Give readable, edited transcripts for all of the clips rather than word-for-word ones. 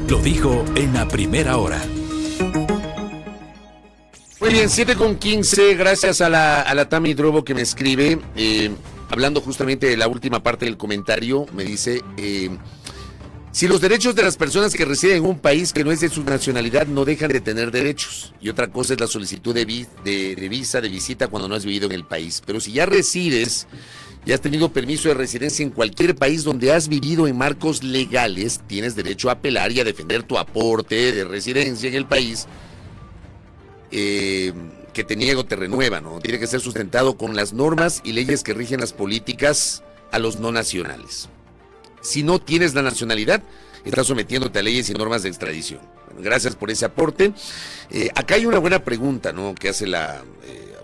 Lo dijo en la primera hora. Muy bien, 7:15, gracias a la Tami Drobo que me escribe, hablando justamente de la última parte del comentario, me dice, si los derechos de las personas que residen en un país que no es de su nacionalidad no dejan de tener derechos, y otra cosa es la solicitud de visa, de visita cuando no has vivido en el país, pero si ya resides y has tenido permiso de residencia en cualquier país donde has vivido en marcos legales, tienes derecho a apelar y a defender tu aporte de residencia en el país que te niega o te renueva, ¿no? Tiene que ser sustentado con las normas y leyes que rigen las políticas a los no nacionales. Si no tienes la nacionalidad, estás sometiéndote a leyes y normas de extradición. Bueno, gracias por ese aporte. Acá hay una buena pregunta, ¿no? Que hace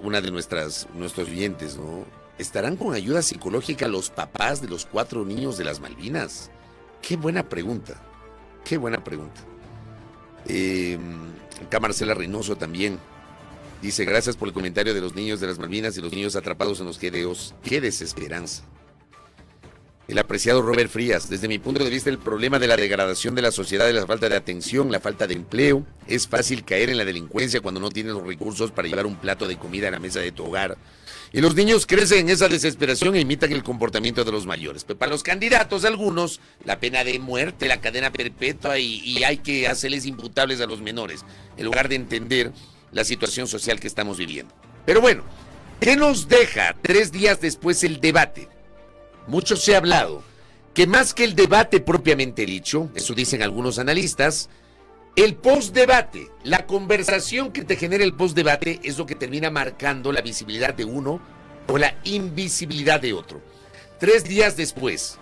una de nuestros oyentes, ¿no? ¿Estarán con ayuda psicológica los papás de los 4 niños de las Malvinas? Qué buena pregunta. Qué buena pregunta. Acá Marcela Reynoso también dice, gracias por el comentario de los niños de las Malvinas y los niños atrapados en los GDOs. ¡Qué desesperanza! El apreciado Robert Frías, desde mi punto de vista el problema de la degradación de la sociedad es la falta de atención, la falta de empleo. Es fácil caer en la delincuencia cuando no tienes los recursos para llevar un plato de comida a la mesa de tu hogar. Y los niños crecen en esa desesperación e imitan el comportamiento de los mayores. Pero para los candidatos, algunos, la pena de muerte, la cadena perpetua y hay que hacerles imputables a los menores, en lugar de entender la situación social que estamos viviendo. Pero bueno, ¿qué nos deja 3 días después el debate? Mucho se ha hablado que más que el debate propiamente dicho, eso dicen algunos analistas, el postdebate, la conversación que te genera el postdebate es lo que termina marcando la visibilidad de uno o la invisibilidad de otro. 3 días después,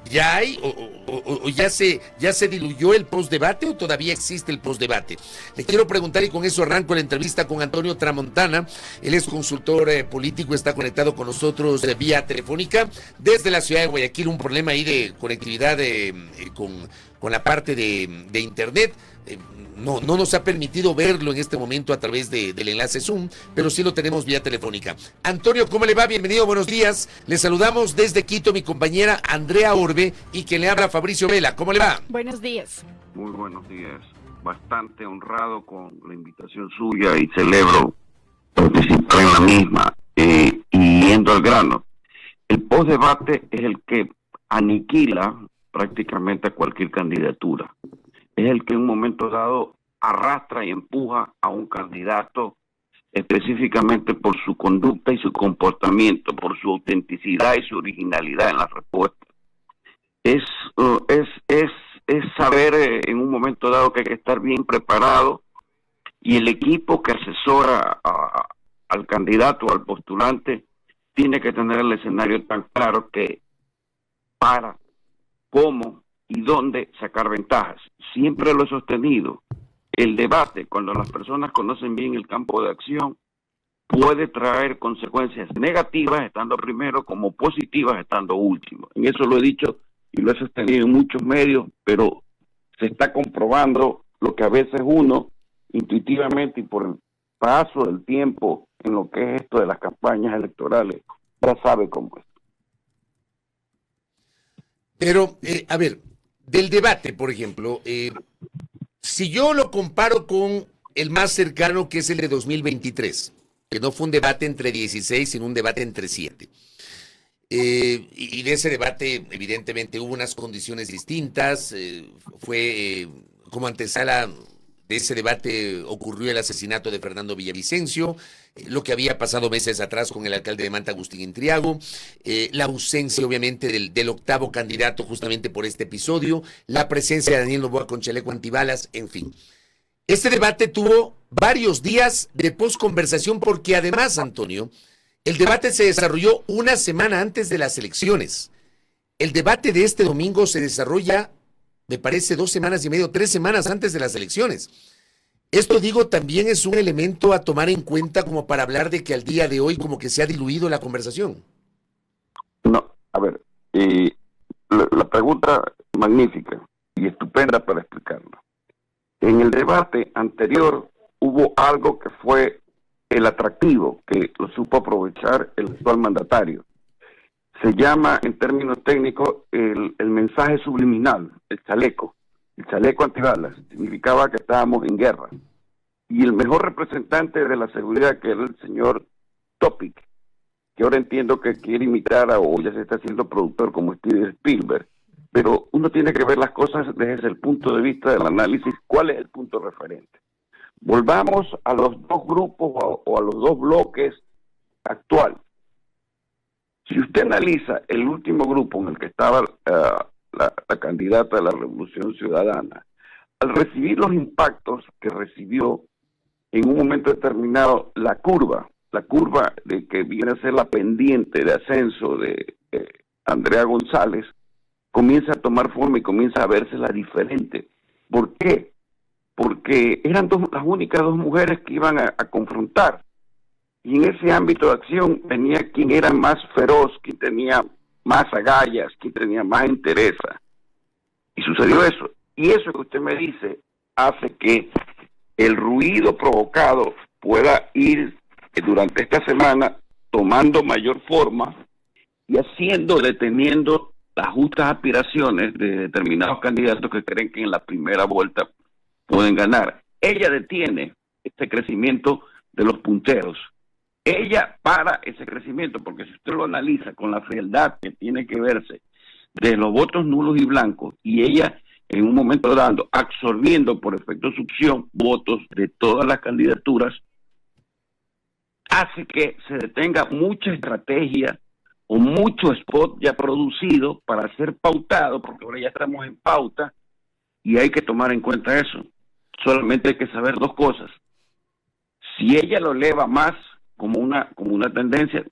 ¿ya hay o ya se diluyó el postdebate o todavía existe el postdebate? Le quiero preguntar, y con eso arranco la entrevista con Antonio Tramontana. Él es consultor político, está conectado con nosotros vía telefónica desde la ciudad de Guayaquil. Un problema ahí de conectividad con la parte de internet. No nos ha permitido verlo en este momento a través del enlace Zoom, pero sí lo tenemos vía telefónica. Antonio, ¿cómo le va? Bienvenido, buenos días. Le saludamos desde Quito mi compañera Andrea Orbe y quien le habla Fabricio Vela. ¿Cómo le va? Buenos días. Muy buenos días. Bastante honrado con la invitación suya y celebro participar en la misma. Y yendo al grano, el postdebate es el que aniquila prácticamente a cualquier candidatura. Es el que en un momento dado arrastra y empuja a un candidato específicamente por su conducta y su comportamiento, por su autenticidad y su originalidad en la respuesta. Es saber en un momento dado que hay que estar bien preparado, y el equipo que asesora al candidato o al postulante tiene que tener el escenario tan claro que para, cómo y dónde sacar ventajas. Siempre lo he sostenido. El debate, cuando las personas conocen bien el campo de acción, puede traer consecuencias negativas estando primero como positivas estando último. En eso lo he dicho y lo he sostenido en muchos medios, pero se está comprobando lo que a veces uno intuitivamente y por el paso del tiempo en lo que es esto de las campañas electorales ya sabe cómo es. Pero, a ver, del debate, por ejemplo, si yo lo comparo con el más cercano, que es el de 2023, que no fue un debate entre 16, sino un debate entre 7. Y de ese debate, evidentemente, hubo unas condiciones distintas. Fue como antesala de ese debate ocurrió el asesinato de Fernando Villavicencio, lo que había pasado meses atrás con el alcalde de Manta, Agustín Intriago, la ausencia obviamente del octavo candidato justamente por este episodio, la presencia de Daniel Noboa con chaleco antibalas, en fin. Este debate tuvo varios días de posconversación porque además, Antonio, el debate se desarrolló una semana antes de las elecciones. El debate de este domingo se desarrolla, me parece, 2 semanas y medio, 3 semanas antes de las elecciones. Esto, digo, también es un elemento a tomar en cuenta como para hablar de que al día de hoy como que se ha diluido la conversación. No, a ver, la pregunta magnífica y estupenda para explicarlo. En el debate anterior hubo algo que fue el atractivo, que lo supo aprovechar el actual mandatario. Se llama, en términos técnicos, el mensaje subliminal, el chaleco. el chaleco antibalas, significaba que estábamos en guerra. Y el mejor representante de la seguridad, que era el señor Topic, que ahora entiendo que quiere imitar o ya se está haciendo productor como Steven Spielberg, pero uno tiene que ver las cosas desde el punto de vista del análisis, cuál es el punto referente. Volvamos a los dos grupos o a los dos bloques actuales. Si usted analiza el último grupo en el que estaba la candidata de la Revolución Ciudadana, al recibir los impactos que recibió en un momento determinado la curva de que viene a ser la pendiente de ascenso de Andrea González, comienza a tomar forma y comienza a vérsela diferente. ¿Por qué? Porque eran las únicas dos mujeres que iban a confrontar. Y en ese ámbito de acción venía quien era más feroz, quien tenía más agallas, quien tenía más interés. Y sucedió eso. Y eso que usted me dice hace que el ruido provocado pueda ir durante esta semana tomando mayor forma y deteniendo las justas aspiraciones de determinados candidatos que creen que en la primera vuelta pueden ganar. Ella detiene este crecimiento de los punteros. Ella para ese crecimiento, porque si usted lo analiza con la frialdad que tiene que verse de los votos nulos y blancos, y ella en un momento dado absorbiendo por efecto succión votos de todas las candidaturas, hace que se detenga mucha estrategia o mucho spot ya producido para ser pautado, porque ahora ya estamos en pauta y hay que tomar en cuenta eso. Solamente hay que saber dos cosas. Si ella lo eleva más como una tendencia,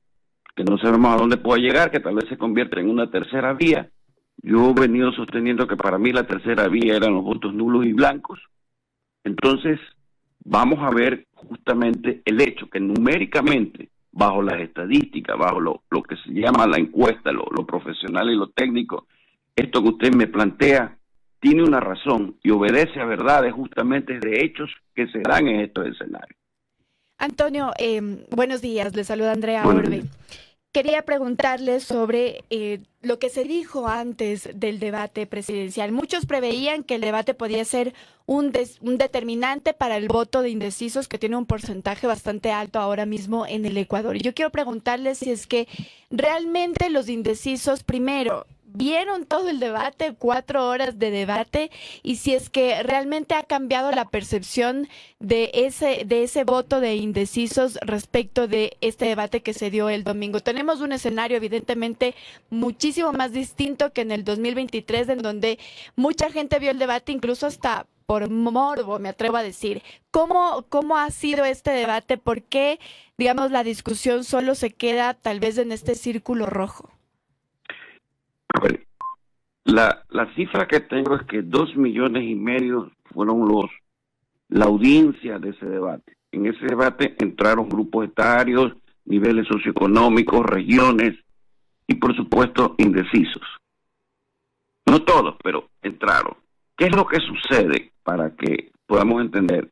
que no sabemos a dónde pueda llegar, que tal vez se convierta en una tercera vía. Yo he venido sosteniendo que para mí la tercera vía eran los votos nulos y blancos. Entonces, vamos a ver justamente el hecho que numéricamente, bajo las estadísticas, bajo lo que se llama la encuesta, lo profesional y lo técnico, esto que usted me plantea tiene una razón y obedece a verdades justamente de hechos que se dan en estos escenarios. Antonio, buenos días, le saluda Andrea Orbe. Quería preguntarle sobre lo que se dijo antes del debate presidencial. Muchos preveían que el debate podía ser un determinante para el voto de indecisos, que tiene un porcentaje bastante alto ahora mismo en el Ecuador. Y yo quiero preguntarle si es que realmente los indecisos, primero, vieron todo el debate, 4 horas de debate, y si es que realmente ha cambiado la percepción de ese voto de indecisos respecto de este debate que se dio el domingo. Tenemos un escenario evidentemente muchísimo más distinto que en el 2023, en donde mucha gente vio el debate, incluso hasta por morbo, me atrevo a decir. ¿Cómo ha sido este debate? ¿Por qué, digamos, la discusión solo se queda tal vez en este círculo rojo? A ver, la cifra que tengo es que 2,5 millones fueron la audiencia de ese debate. En ese debate entraron grupos etarios, niveles socioeconómicos, regiones y por supuesto indecisos. No todos, pero entraron. ¿Qué es lo que sucede para que podamos entender?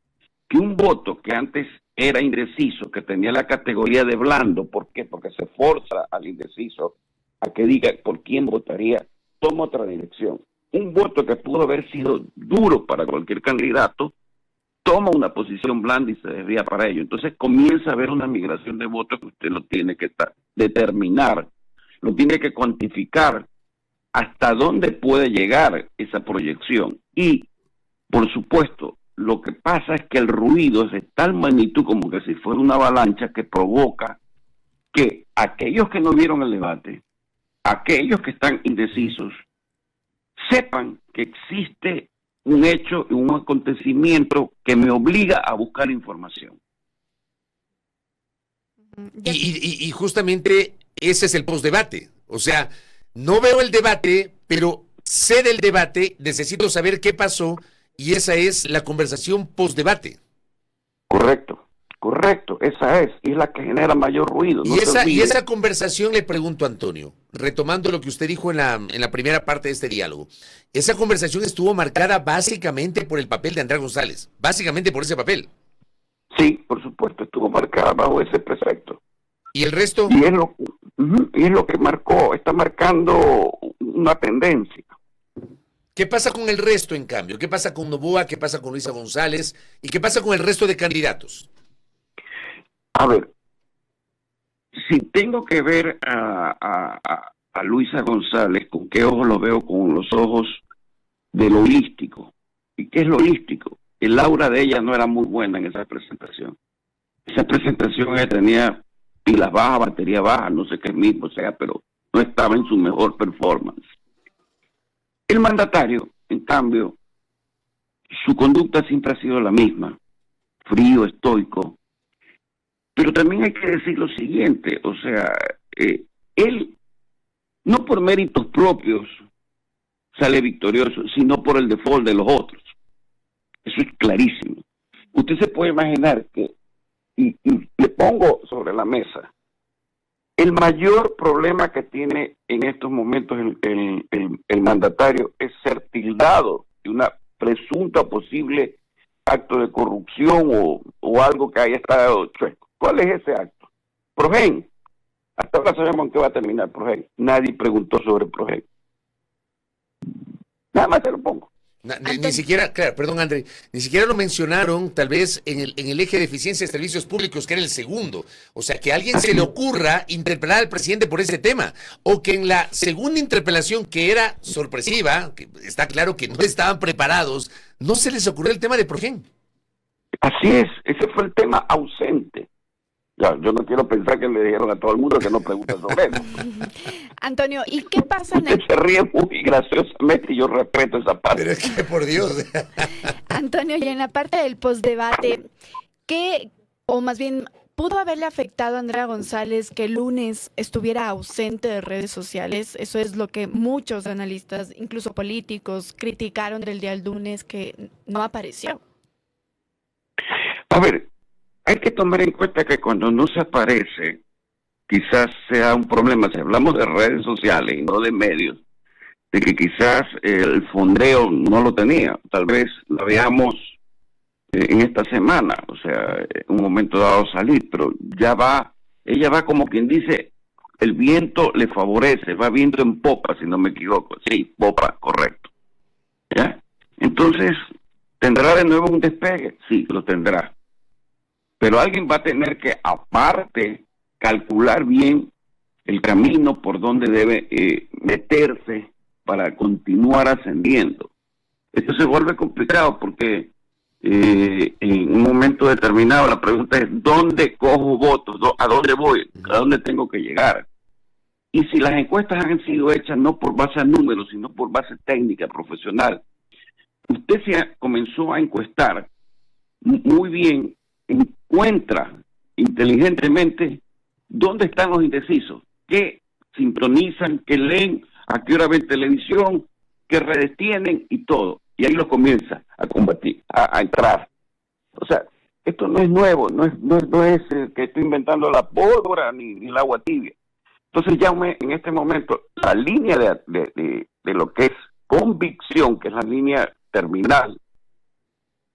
Que un voto que antes era indeciso, que tenía la categoría de blando, ¿por qué? Porque se forza al indeciso a que diga por quién votaría, toma otra dirección. Un voto que pudo haber sido duro para cualquier candidato, toma una posición blanda y se desvía para ello. Entonces comienza a haber una migración de votos que usted lo tiene que determinar, lo tiene que cuantificar hasta dónde puede llegar esa proyección. Y, por supuesto, lo que pasa es que el ruido es de tal magnitud como que si fuera una avalancha que provoca que aquellos que no vieron el debate, aquellos que están indecisos, sepan que existe un hecho y un acontecimiento que me obliga a buscar información. Y justamente ese es el postdebate. O sea, no veo el debate, pero sé del debate, necesito saber qué pasó, y esa es la conversación postdebate. Correcto, esa es la que genera mayor ruido. Y esa conversación, le pregunto a Antonio, retomando lo que usted dijo en la primera parte de este diálogo, esa conversación estuvo marcada básicamente por el papel de Andrea González, básicamente por ese papel. Sí, por supuesto, estuvo marcada bajo ese precepto. ¿Y el resto? Y es lo que está marcando una tendencia. ¿Qué pasa con el resto, en cambio? ¿Qué pasa con Noboa? ¿Qué pasa con Luisa González? ¿Y qué pasa con el resto de candidatos? A ver, si tengo que ver a Luisa González, ¿con qué ojos lo veo? Con los ojos de lo holístico. ¿Y qué es lo holístico? El aura de ella no era muy buena en esa presentación. Esa presentación ella tenía pilas bajas, batería baja, no sé qué mismo sea, pero no estaba en su mejor performance. El mandatario, en cambio, su conducta siempre ha sido la misma, frío, estoico, pero también hay que decir lo siguiente, o sea, él no por méritos propios sale victorioso, sino por el default de los otros. Eso es clarísimo. Usted se puede imaginar que, y le pongo sobre la mesa, el mayor problema que tiene en estos momentos el mandatario es ser tildado de una presunta posible acto de corrupción o algo que haya estado chueco. ¿Cuál es ese acto? Progen. Hasta ahora sabemos en qué va a terminar Progen. Nadie preguntó sobre Progen. Nada más te lo pongo. Ni siquiera, claro, perdón, André, ni siquiera lo mencionaron tal vez en el eje de eficiencia de servicios públicos, que era el segundo. O sea, que a alguien se le ocurra interpelar al presidente por ese tema. O que en la segunda interpelación, que era sorpresiva, que está claro que no estaban preparados, no se les ocurrió el tema de Progen. Así es, ese fue el tema ausente. Ya, yo no quiero pensar que le dijeron a todo el mundo que no pregunte sobre eso. Antonio, ¿y qué pasa en Usted se ríe muy graciosamente y yo respeto esa parte. Pero es que, por Dios. Antonio, y en la parte del postdebate, ¿qué, o más bien, pudo haberle afectado a Andrea González que el lunes estuviera ausente de redes sociales? Eso es lo que muchos analistas, incluso políticos, criticaron del día del lunes, que no apareció. A ver, hay que tomar en cuenta que cuando no se aparece, quizás sea un problema. Si hablamos de redes sociales y no de medios, de que quizás el fondeo no lo tenía. Tal vez la veamos en esta semana, o sea, en un momento dado salir, pero ella va como quien dice, el viento le favorece, va viento en popa, si no me equivoco. Sí, popa, correcto. ¿Ya? Entonces, ¿tendrá de nuevo un despegue? Sí, lo tendrá. Pero alguien va a tener que, aparte, calcular bien el camino por donde debe meterse para continuar ascendiendo. Esto se vuelve complicado porque en un momento determinado la pregunta es ¿dónde cojo votos? ¿A dónde voy? ¿A dónde tengo que llegar? Y si las encuestas han sido hechas no por base a números, sino por base técnica, profesional, usted comenzó a encuestar muy bien, encuentra inteligentemente dónde están los indecisos, qué sintonizan, qué leen, a qué hora ven televisión, qué redes tienen y todo. Y ahí lo comienza a combatir, a entrar. O sea, esto no es nuevo, no es que estoy inventando la pólvora ni el agua tibia. Entonces ya en este momento la línea de lo que es convicción, que es la línea terminal,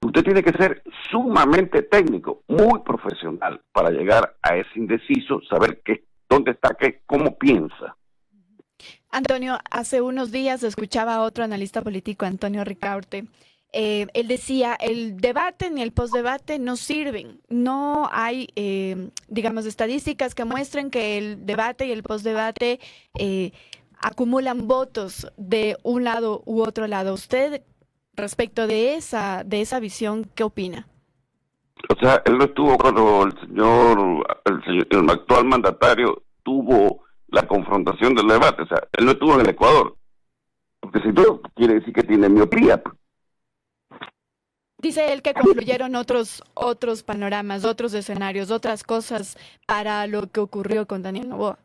usted tiene que ser sumamente técnico, muy profesional para llegar a ese indeciso, saber dónde está, cómo piensa. Antonio, hace unos días escuchaba a otro analista político, Antonio Ricaurte. Él decía, el debate ni el postdebate no sirven. No hay, digamos, estadísticas que muestren que el debate y el postdebate acumulan votos de un lado u otro lado. ¿Usted, respecto de esa visión, qué opina? O sea, él no estuvo cuando el actual mandatario tuvo la confrontación del debate. O sea, él no estuvo en el Ecuador. Porque si no, quiere decir que tiene miopía. Dice él que concluyeron otros panoramas, otros escenarios, otras cosas para lo que ocurrió con Daniel Noboa.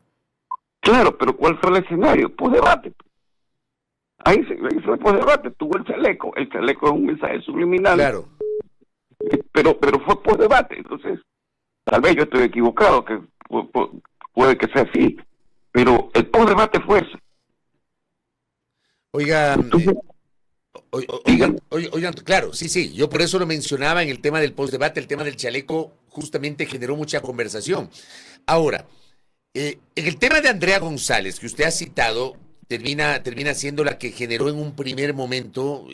Claro, pero ¿cuál fue el escenario? Postdebate. Ahí fue postdebate, tuvo el chaleco. El chaleco es un mensaje subliminal. Claro. Pero fue postdebate. Entonces, tal vez yo estoy equivocado, que puede que sea así. Pero el postdebate fue ese. Oigan, oigan, claro, sí, yo por eso lo mencionaba en el tema del postdebate, el tema del chaleco justamente generó mucha conversación. Ahora, en el tema de Andrea González, que usted ha citado, termina siendo la que generó en un primer momento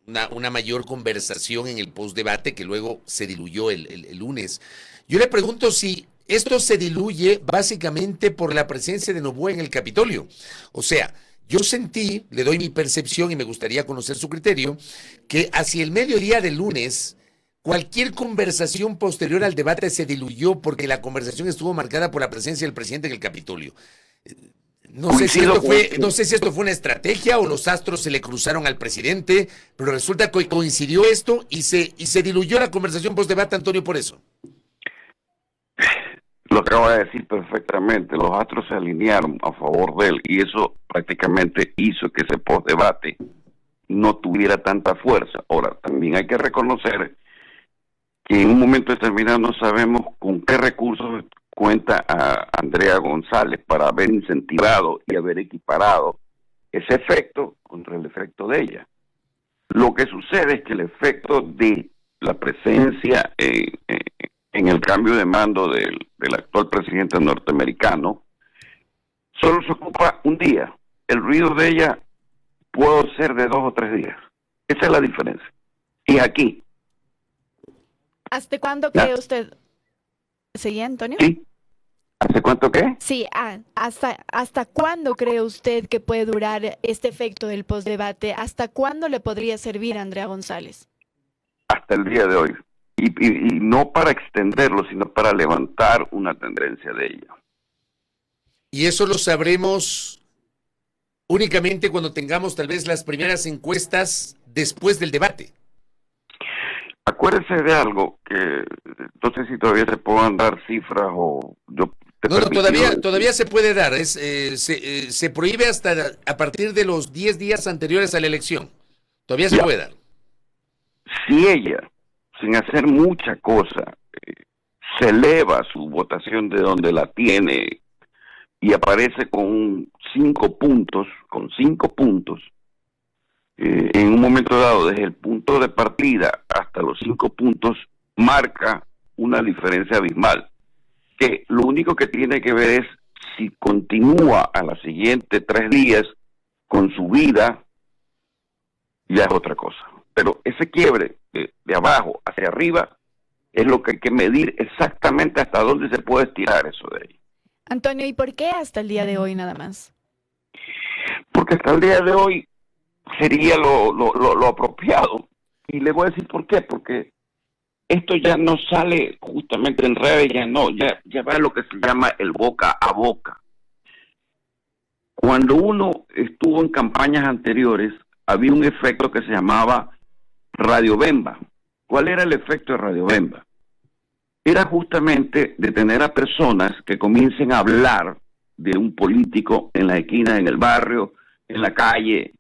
una mayor conversación en el postdebate que luego se diluyó el lunes. Yo le pregunto si esto se diluye básicamente por la presencia de Noboa en el Capitolio. O sea, yo sentí, le doy mi percepción y me gustaría conocer su criterio, que hacia el mediodía del lunes cualquier conversación posterior al debate se diluyó porque la conversación estuvo marcada por la presencia del presidente en el Capitolio. No sé si esto fue una estrategia o los astros se le cruzaron al presidente, pero resulta que coincidió esto y se diluyó la conversación postdebate, Antonio, por eso. Lo acaba de decir perfectamente, los astros se alinearon a favor de él y eso prácticamente hizo que ese postdebate no tuviera tanta fuerza. Ahora, también hay que reconocer que en un momento determinado no sabemos con qué recursos cuenta a Andrea González para haber incentivado y haber equiparado ese efecto contra el efecto de ella. Lo que sucede es que el efecto de la presencia en el cambio de mando del actual presidente norteamericano solo se ocupa un día. El ruido de ella puede ser de 2 o 3 días. Esa es la diferencia. Y aquí. ¿Hasta cuándo cree usted? ¿Sí, Antonio? Sí. ¿Hace cuánto qué? Sí, ¿hasta cuándo cree usted que puede durar este efecto del postdebate? ¿Hasta cuándo le podría servir a Andrea González? Hasta el día de hoy. Y no para extenderlo, sino para levantar una tendencia de ella. Y eso lo sabremos únicamente cuando tengamos tal vez las primeras encuestas después del debate. Acuérdese de algo que no sé si todavía se puedan dar cifras o yo. No, todavía se puede dar. Se prohíbe hasta a partir de los 10 días anteriores a la elección. Todavía se puede dar. Si ella, sin hacer mucha cosa, se eleva su votación de donde la tiene y aparece con 5 puntos, en un momento dado, desde el punto de partida hasta los 5 puntos, marca una diferencia abismal. Que lo único que tiene que ver es si continúa a la siguiente 3 días con su vida, ya es otra cosa. Pero ese quiebre de abajo hacia arriba es lo que hay que medir exactamente hasta dónde se puede estirar eso de ahí. Antonio, ¿y por qué hasta el día de hoy nada más? Porque hasta el día de hoy sería lo apropiado. Y le voy a decir por qué, porque esto ya no sale justamente en redes, ya va a lo que se llama el boca a boca. Cuando uno estuvo en campañas anteriores, había un efecto que se llamaba Radio Bemba. ¿Cuál era el efecto de Radio Bemba? Era justamente de tener a personas que comiencen a hablar de un político en la esquina, en el barrio, en la calle,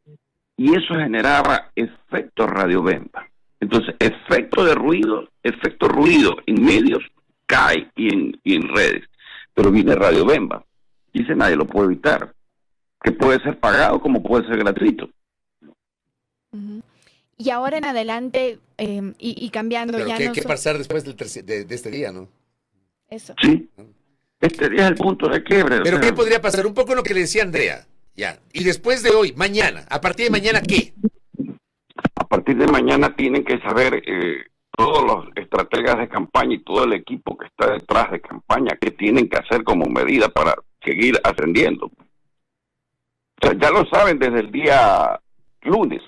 y eso generaba efecto Radio Bemba. Entonces, efecto ruido en medios cae y en redes, pero viene Radio Bemba, y ese nadie lo puede evitar, que puede ser pagado como puede ser gratuito. Uh-huh. Y ahora en adelante, y cambiando pero ya ¿qué va a pasar después de este día, no? Eso. Sí, este día es el punto de quiebre. Pero ¿qué podría pasar? Un poco lo que le decía Andrea, ya. Y después de hoy, mañana, a partir de mañana, ¿qué? A partir de mañana tienen que saber todos los estrategas de campaña y todo el equipo que está detrás de campaña qué tienen que hacer como medida para seguir ascendiendo. O sea, ya lo saben desde el día lunes.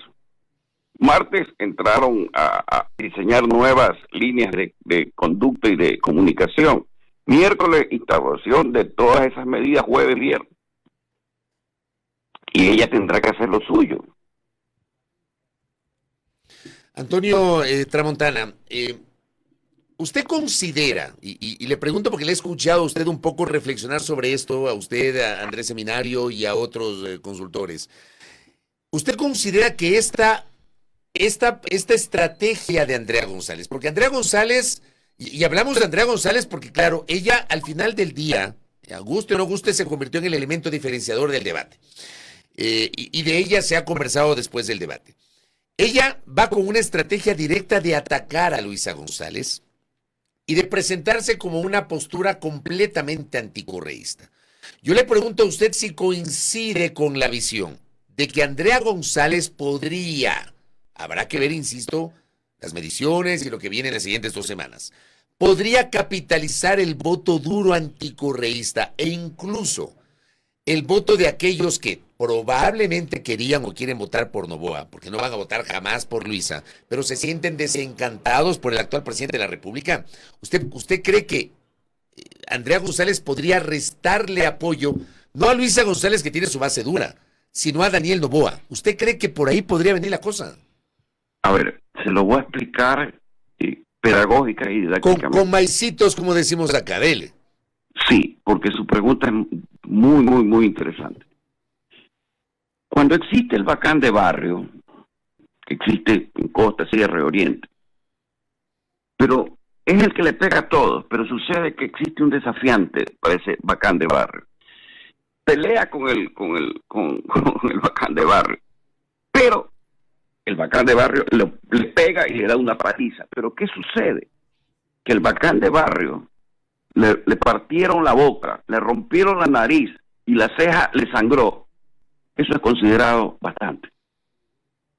Martes entraron a diseñar nuevas líneas de conducta y de comunicación. Miércoles, instauración de todas esas medidas, jueves, viernes. Y ella tendrá que hacer lo suyo. Antonio Tramontana, ¿usted considera, y le pregunto porque le he escuchado a usted un poco reflexionar sobre esto, a usted, a Andrés Seminario y a otros consultores, ¿usted considera que esta estrategia de Andrea González, porque Andrea González, y hablamos de Andrea González porque claro, ella al final del día, guste o no guste, se convirtió en el elemento diferenciador del debate, y de ella se ha conversado después del debate. Ella va con una estrategia directa de atacar a Luisa González y de presentarse como una postura completamente anticorreísta. Yo le pregunto a usted si coincide con la visión de que Andrea González podría, habrá que ver, insisto, las mediciones y lo que viene en las siguientes 2 semanas, podría capitalizar el voto duro anticorreísta e incluso el voto de aquellos que probablemente querían o quieren votar por Noboa, porque no van a votar jamás por Luisa, pero se sienten desencantados por el actual presidente de la República. ¿Usted cree que Andrea González podría restarle apoyo, no a Luisa González, que tiene su base dura, sino a Daniel Noboa? ¿Usted cree que por ahí podría venir la cosa? A ver, se lo voy a explicar pedagógica y didácticamente. Con maicitos, como decimos acá, dele. Sí, porque su pregunta es muy, muy, muy interesante. Cuando existe el bacán de barrio, que existe en Costa, Sierra y Oriente, pero es el que le pega a todos, pero sucede que existe un desafiante para ese bacán de barrio. Pelea con el bacán de barrio, pero el bacán de barrio le pega y le da una paliza. Pero ¿qué sucede? Que el bacán de barrio le partieron la boca, le rompieron la nariz y la ceja le sangró. Eso es considerado bastante.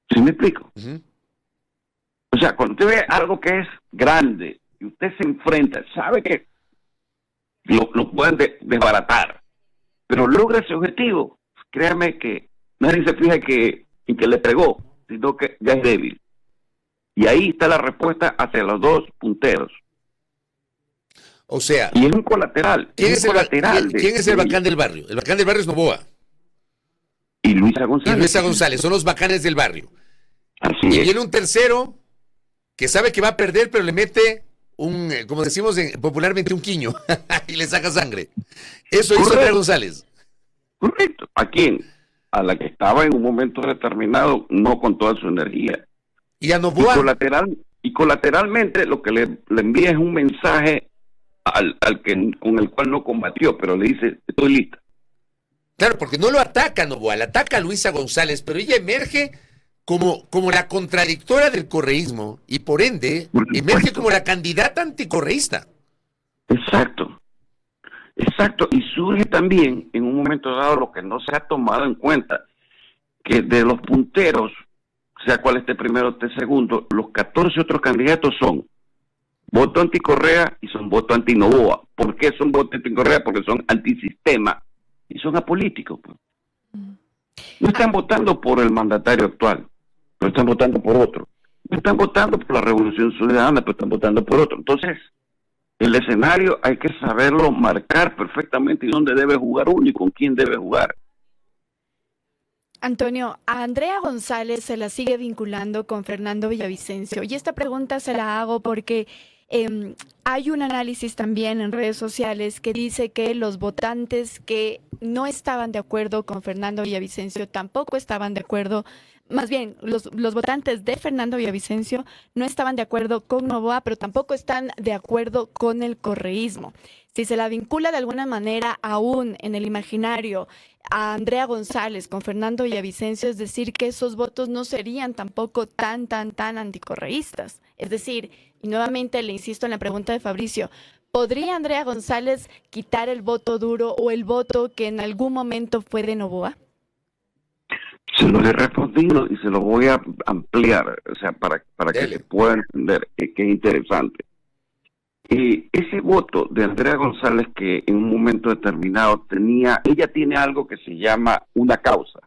¿Sí me explico? Uh-huh. O sea, cuando usted ve algo que es grande y usted se enfrenta, sabe que lo pueden desbaratar, pero logra ese objetivo, créame que nadie se fija en que le pegó, sino que ya es débil. Y ahí está la respuesta hacia los dos punteros. O sea, y es un colateral. ¿Quién es el bacán del barrio? El bacán del barrio es Noboa. Y Luisa González. Y Luisa González, son los bacanes del barrio. Así y es. viene un tercero que sabe que va a perder, pero le mete como decimos popularmente, un quiño y le saca sangre. Eso hizo Andrea González. Correcto. ¿A quién? A la que estaba en un momento determinado, no con toda su energía. Y a Noboa. Y colateralmente lo que le envía es un mensaje al que con el cual no combatió, pero le dice, estoy lista. Claro, porque no lo ataca a Noboa, la ataca a Luisa González, pero ella emerge como la contradictora del correísmo y por ende emerge como la candidata anticorreísta. Exacto. Y surge también en un momento dado lo que no se ha tomado en cuenta, que de los punteros, sea cual esté primero o esté segundo, los 14 otros candidatos son voto anticorrea y son voto anti-Noboa. ¿Por qué son voto anticorrea? Porque son antisistema y son apolíticos. Pues. No están votando por el mandatario actual, no están votando por otro. No están votando por la Revolución Ciudadana, pero están votando por otro. Entonces, el escenario hay que saberlo marcar perfectamente y dónde debe jugar uno y con quién debe jugar. Antonio, a Andrea González se la sigue vinculando con Fernando Villavicencio. Y esta pregunta se la hago porque hay un análisis también en redes sociales que dice que los votantes que no estaban de acuerdo con Fernando Villavicencio tampoco estaban de acuerdo, más bien los votantes de Fernando Villavicencio no estaban de acuerdo con Noboa, pero tampoco están de acuerdo con el correísmo. Si se la vincula de alguna manera aún en el imaginario a Andrea González con Fernando Villavicencio, es decir, que esos votos no serían tampoco tan anticorreístas. Es decir, y nuevamente le insisto en la pregunta de Fabricio, ¿podría Andrea González quitar el voto duro o el voto que en algún momento fue de Noboa? Se lo he respondido y se lo voy a ampliar, o sea, para que le puedan entender que es interesante. Ese voto de Andrea González que en un momento determinado ella tiene algo que se llama una causa.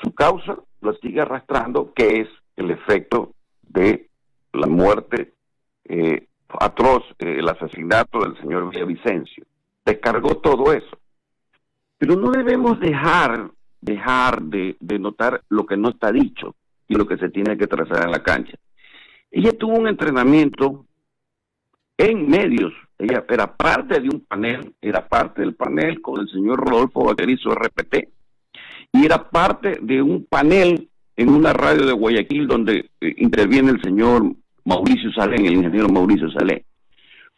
Su causa lo sigue arrastrando, que es el efecto de la muerte atroz, el asesinato del señor Villavicencio. Descargó todo eso. Pero no debemos dejar de notar lo que no está dicho y lo que se tiene que trazar en la cancha. Ella tuvo un entrenamiento en medios, ella era parte de un panel, era parte del panel con el señor Rodolfo Vaquerizo RPT, y era parte de un panel en una radio de Guayaquil donde interviene el señor Mauricio Salén, el ingeniero Mauricio Salén.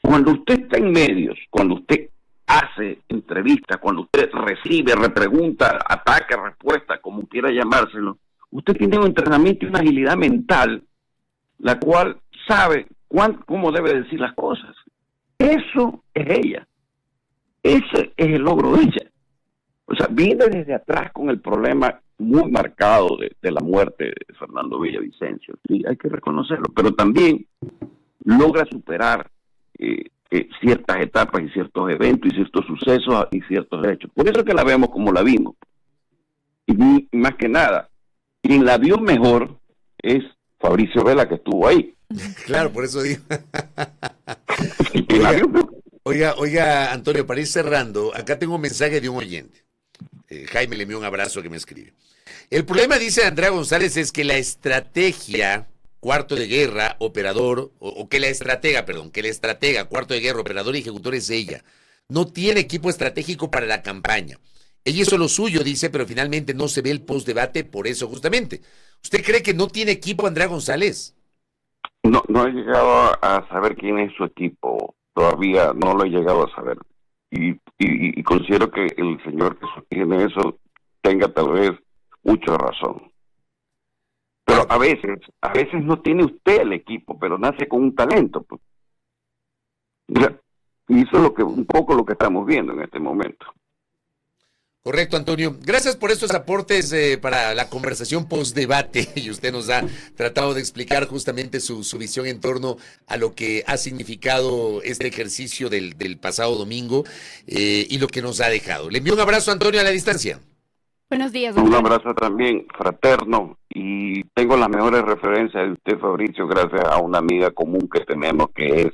Cuando usted está en medios, cuando usted hace entrevistas, cuando usted recibe, repregunta, ataca, respuesta, como quiera llamárselo, usted tiene un entrenamiento y una agilidad mental, la cual sabe cómo debe decir las cosas. Eso es ella. Ese es el logro de ella. O sea, viene desde atrás con el problema muy marcado de la muerte de Fernando Villavicencio. Sí, hay que reconocerlo, pero también logra superar ciertas etapas y ciertos eventos y ciertos sucesos y ciertos hechos. Por eso es que la vemos como la vimos. Y más que nada, quien la vio mejor es Fabricio Vela, que estuvo ahí. Claro, por eso digo. Quien la vio mejor. Oiga, Antonio, para ir cerrando, acá tengo un mensaje de un oyente. Jaime le envió un abrazo que me escribe. El problema, dice Andrea González, es que la estrategia, cuarto de guerra, operador, que la estratega, cuarto de guerra, operador y ejecutor es ella. No tiene equipo estratégico para la campaña. Ella hizo lo suyo, dice, pero finalmente no se ve el post-debate por eso justamente. ¿Usted cree que no tiene equipo Andrea González? No he llegado a saber quién es su equipo. Todavía no lo he llegado a saber. Y considero que el señor que sostiene eso tenga tal vez mucha razón. Pero a veces no tiene usted el equipo, pero nace con un talento. Pues. Y eso es un poco lo que estamos viendo en este momento. Correcto, Antonio. Gracias por estos aportes para la conversación post-debate y usted nos ha tratado de explicar justamente su visión en torno a lo que ha significado este ejercicio del pasado domingo y lo que nos ha dejado. Le envío un abrazo, Antonio, a la distancia. Buenos días, Un doctor. abrazo también fraterno y tengo las mejores referencias de usted, Fabricio, gracias a una amiga común que tenemos que es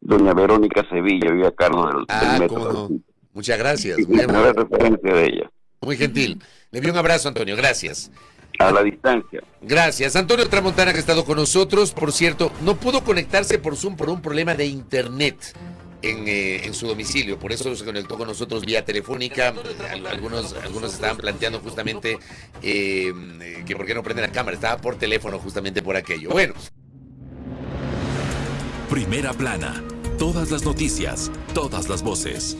doña Verónica Sevilla, vive a cargo del metro. Cómo no. Muchas gracias. Muy referencia de ella. Muy gentil. Le envío un abrazo, Antonio. Gracias. A la distancia. Gracias. Antonio Tramontana, que ha estado con nosotros. Por cierto, no pudo conectarse por Zoom por un problema de internet en su domicilio. Por eso se conectó con nosotros vía telefónica. Algunos estaban planteando justamente que por qué no prende la cámara. Estaba por teléfono justamente por aquello. Bueno. Primera plana. Todas las noticias, todas las voces.